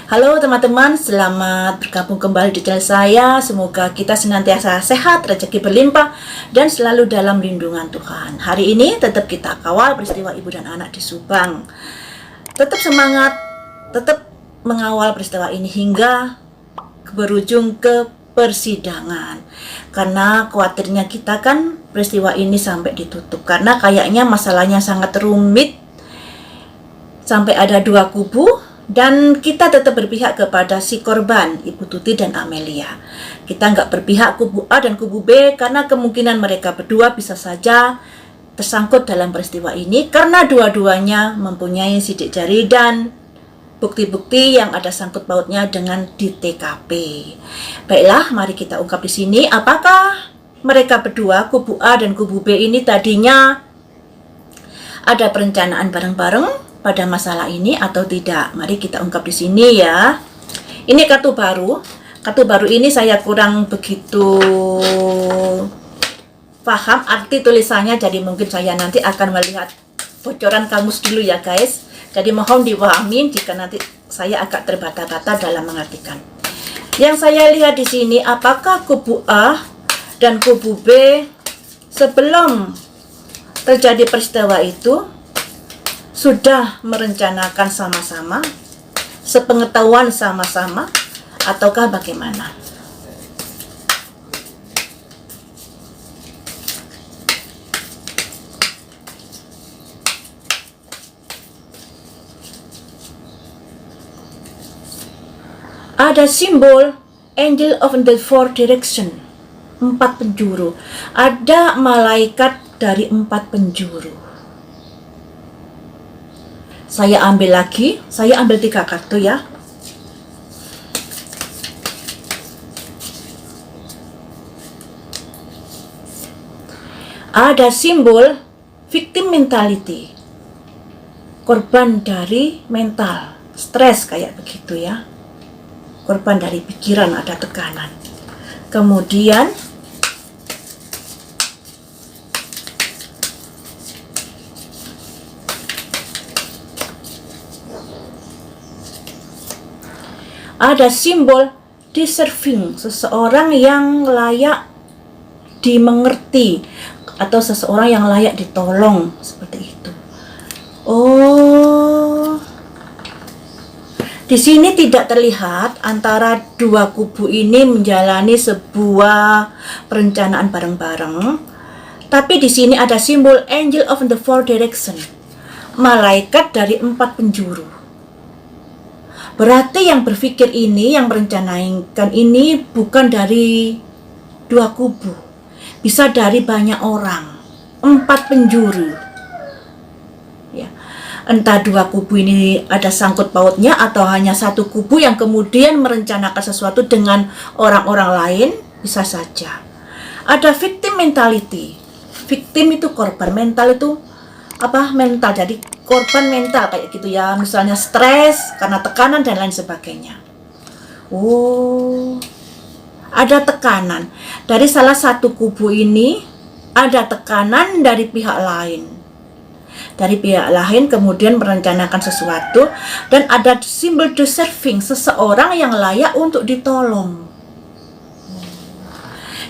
Halo teman-teman, selamat bergabung kembali di channel saya. Semoga kita senantiasa sehat, rezeki berlimpah, dan selalu dalam lindungan Tuhan. Hari ini tetap kita kawal peristiwa ibu dan anak di Subang. Tetap semangat, tetap mengawal peristiwa ini hingga berujung ke persidangan. Karena khawatirnya kita kan peristiwa ini sampai ditutup. Karena kayaknya masalahnya sangat rumit, sampai ada dua kubu. Dan kita tetap berpihak kepada si korban, Ibu Tuti dan Amelia. Kita nggak berpihak kubu A dan kubu B karena kemungkinan mereka berdua bisa saja tersangkut dalam peristiwa ini karena dua-duanya mempunyai sidik jari dan bukti-bukti yang ada sangkut pautnya dengan di TKP. Baiklah, mari kita ungkap di sini apakah mereka berdua, kubu A dan kubu B ini tadinya ada perencanaan bareng-bareng pada masalah ini atau tidak. Mari kita ungkap di sini ya. Ini kartu baru. Kartu baru ini saya kurang begitu paham arti tulisannya, jadi mungkin saya nanti akan melihat bocoran kamus dulu ya guys. Jadi mohon diwahamin jika nanti saya agak terbata-bata dalam mengartikan. Yang saya lihat di sini, apakah kubu A dan kubu B sebelum terjadi peristiwa itu sudah merencanakan sama-sama, sepengetahuan sama-sama, ataukah bagaimana? Ada simbol Angel of the Four Direction, 4 penjuru. Ada malaikat dari 4 penjuru. Saya ambil lagi, saya ambil 3 kartu ya. Ada simbol victim mentality, korban dari mental, stres kayak begitu ya. Korban dari pikiran, ada tekanan. Kemudian ada simbol deserving, seseorang yang layak dimengerti atau seseorang yang layak ditolong, seperti itu. Oh, di sini tidak terlihat antara dua kubu ini menjalani sebuah perencanaan bareng-bareng, tapi di sini ada simbol Angel of the Four Direction, malaikat dari 4 penjuru. Berarti yang berpikir ini, yang merencanakan ini bukan dari dua kubu, bisa dari banyak orang, 4 penjuru. Ya. Entah dua kubu ini ada sangkut pautnya atau hanya satu kubu yang kemudian merencanakan sesuatu dengan orang-orang lain, bisa saja. Ada victim mentality. Victim itu korban, mental itu apa? Mental, jadi korban mental kayak gitu ya, misalnya stres karena tekanan dan lain sebagainya. Oh, ada tekanan dari salah satu kubu ini, ada tekanan dari pihak lain. Dari pihak lain kemudian merencanakan sesuatu dan ada simbol deserving, seseorang yang layak untuk ditolong.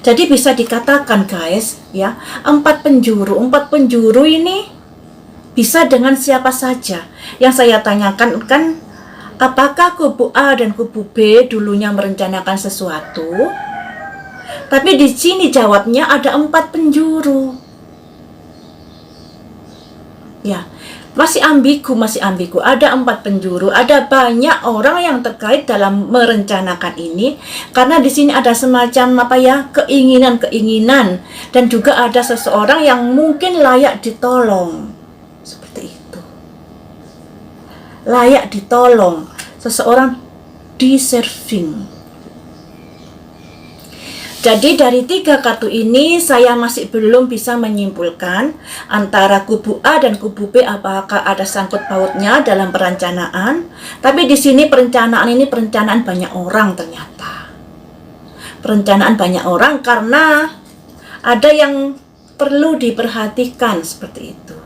Jadi bisa dikatakan guys ya, 4 penjuru ini bisa dengan siapa saja. Yang saya tanyakan kan, apakah kubu A dan kubu B dulunya merencanakan sesuatu? Tapi di sini jawabnya ada 4 penjuru. Ya, masih ambigu. Ada 4 penjuru, ada banyak orang yang terkait dalam merencanakan ini. Karena di sini ada semacam apa ya, keinginan dan juga ada seseorang yang mungkin layak ditolong. Seperti itu, layak ditolong, seseorang deserving. Jadi dari 3 kartu ini saya masih belum bisa menyimpulkan antara kubu A dan kubu B apakah ada sangkut pautnya dalam perencanaan. Tapi di sini perencanaan ini perencanaan banyak orang ternyata. Perencanaan banyak orang karena ada yang perlu diperhatikan seperti itu.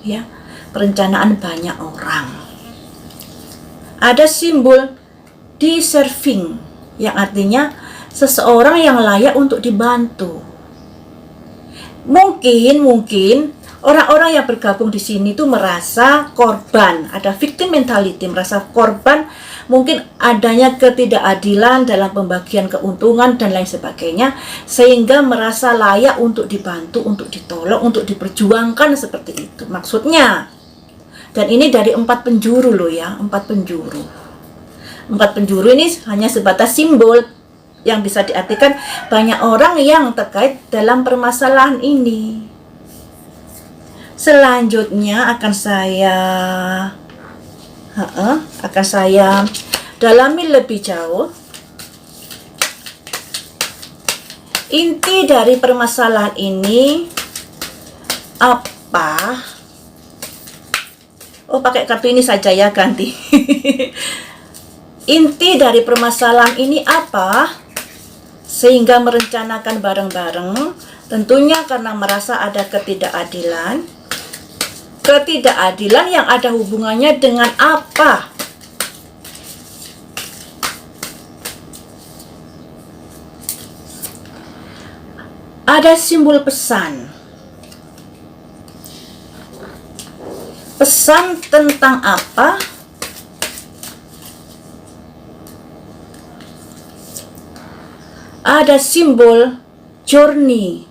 Ya, perencanaan banyak orang. Ada simbol deserving, yang artinya seseorang yang layak untuk dibantu. Mungkin orang-orang yang bergabung di sini tuh merasa korban, ada victim mentality, merasa korban, mungkin adanya ketidakadilan dalam pembagian keuntungan dan lain sebagainya, sehingga merasa layak untuk dibantu, untuk ditolong, untuk diperjuangkan seperti itu maksudnya. Dan ini dari 4 penjuru loh ya, 4 penjuru. 4 penjuru ini hanya sebatas simbol yang bisa diartikan banyak orang yang terkait dalam permasalahan ini. Selanjutnya akan saya dalami lebih jauh. Inti dari permasalahan ini apa? Oh, pakai kartu ini saja ya, ganti. Inti dari permasalahan ini apa? Sehingga merencanakan bareng-bareng, tentunya karena merasa ada ketidakadilan. Ketidakadilan yang ada hubungannya dengan apa? Ada simbol pesan. Pesan tentang apa? Ada simbol journey,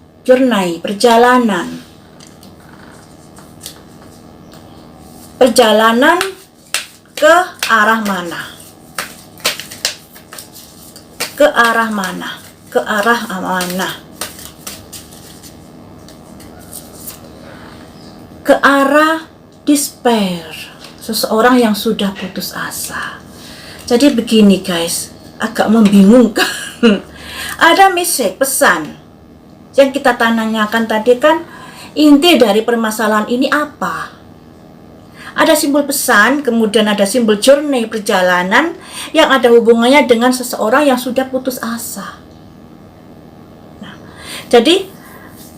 perjalanan. Perjalanan ke arah mana? Ke arah mana? Ke arah mana? Ke arah despair, seseorang yang sudah putus asa. Jadi begini guys, agak membingungkan. Ada message, pesan yang kita tanyakan tadi kan, inti dari permasalahan ini apa? Ada simbol pesan, kemudian ada simbol journey, perjalanan yang ada hubungannya dengan seseorang yang sudah putus asa. Nah, jadi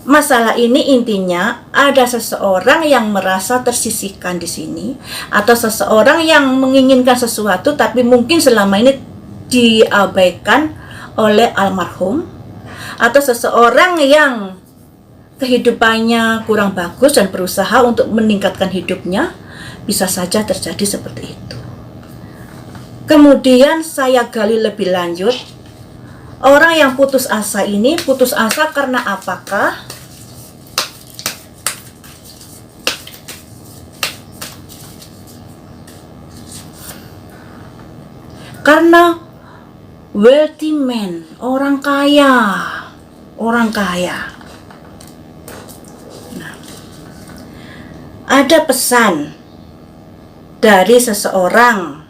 masalah ini intinya ada seseorang yang merasa tersisihkan di sini, atau seseorang yang menginginkan sesuatu tapi mungkin selama ini diabaikan oleh almarhum, atau seseorang yang kehidupannya kurang bagus dan berusaha untuk meningkatkan hidupnya. Bisa saja terjadi seperti itu. Kemudian saya gali lebih lanjut. Orang yang putus asa ini putus asa karena apakah? Karena wealthy man, orang kaya. Nah, ada pesan dari seseorang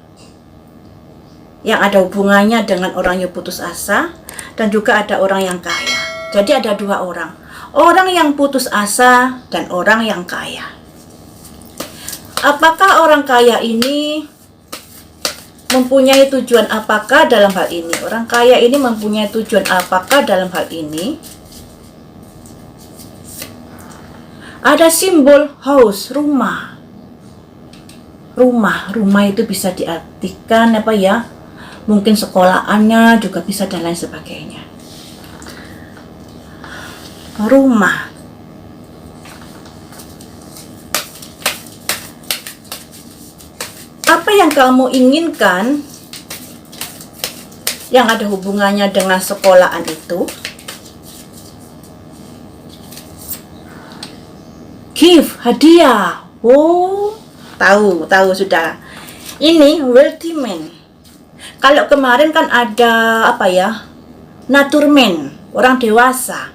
yang ada hubungannya dengan orang yang putus asa, dan juga ada orang yang kaya. Jadi ada 2 orang, orang yang putus asa dan orang yang kaya. Apakah orang kaya ini mempunyai tujuan apakah dalam hal ini? Orang kaya ini mempunyai tujuan apakah dalam hal ini? Ada simbol house, rumah. Rumah itu bisa diartikan apa ya? Mungkin sekolahannya juga bisa dan lain sebagainya. Rumah. Apa yang kamu inginkan yang ada hubungannya dengan sekolahan itu? Give, hadiah. Oh, tahu sudah. Ini wealthy man. Kalau kemarin kan ada apa ya, naturman, orang dewasa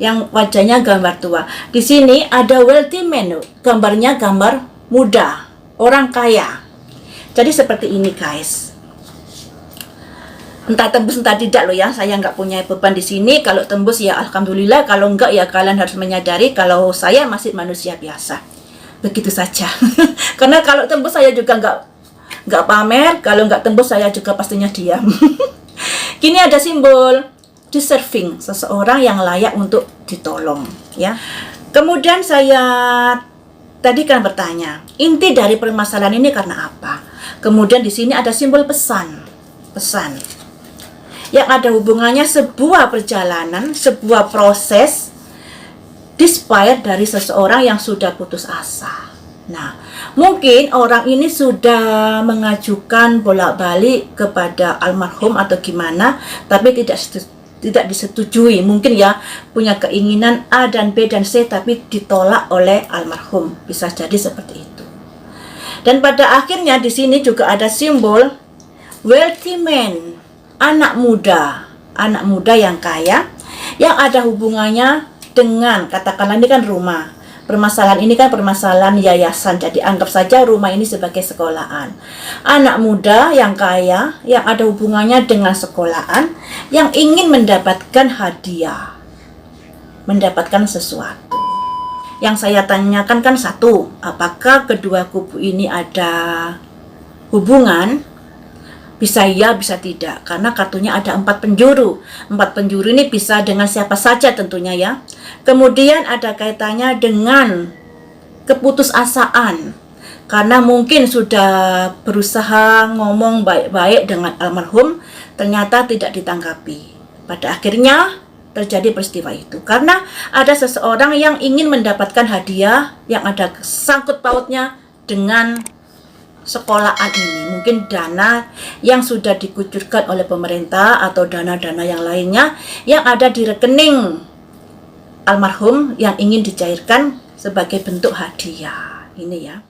yang wajahnya gambar tua. Di sini ada wealthy man, gambarnya gambar muda, orang kaya. Jadi seperti ini guys. Entah tembus entah tidak loh ya, saya nggak punya beban di sini. Kalau tembus ya alhamdulillah, kalau enggak ya kalian harus menyadari kalau saya masih manusia biasa. Begitu saja. Karena kalau tembus saya juga nggak pamer, kalau nggak tembus saya juga pastinya diam. Kini ada simbol deserving, seseorang yang layak untuk ditolong ya. Kemudian saya tadi kan bertanya, inti dari permasalahan ini karena apa? Kemudian di sini ada simbol pesan. pesan. Yang ada hubungannya sebuah perjalanan, sebuah proses despite dari seseorang yang sudah putus asa. Nah, mungkin orang ini sudah mengajukan bolak-balik kepada almarhum atau gimana, tapi tidak disetujui. Mungkin ya punya keinginan A dan B dan C, tapi ditolak oleh almarhum. Bisa jadi seperti itu. Dan pada akhirnya di sini juga ada simbol wealthy man, anak muda yang kaya, yang ada hubungannya dengan, katakanlah ini kan rumah. Permasalahan ini kan permasalahan yayasan, jadi anggap saja rumah ini sebagai sekolahan. Anak muda yang kaya, yang ada hubungannya dengan sekolahan, yang ingin mendapatkan hadiah, mendapatkan sesuatu. Yang saya tanyakan kan satu, apakah kedua kubu ini ada hubungan? Bisa iya, bisa tidak, karena kartunya ada 4 penjuru. 4 penjuru ini bisa dengan siapa saja tentunya ya. Kemudian ada kaitannya dengan keputusasaan, karena mungkin sudah berusaha ngomong baik-baik dengan almarhum, ternyata tidak ditanggapi. Pada akhirnya terjadi peristiwa itu, karena ada seseorang yang ingin mendapatkan hadiah yang ada sangkut pautnya dengan sekolahan ini, mungkin dana yang sudah dikucurkan oleh pemerintah atau dana-dana yang lainnya yang ada di rekening almarhum yang ingin dicairkan sebagai bentuk hadiah ini ya.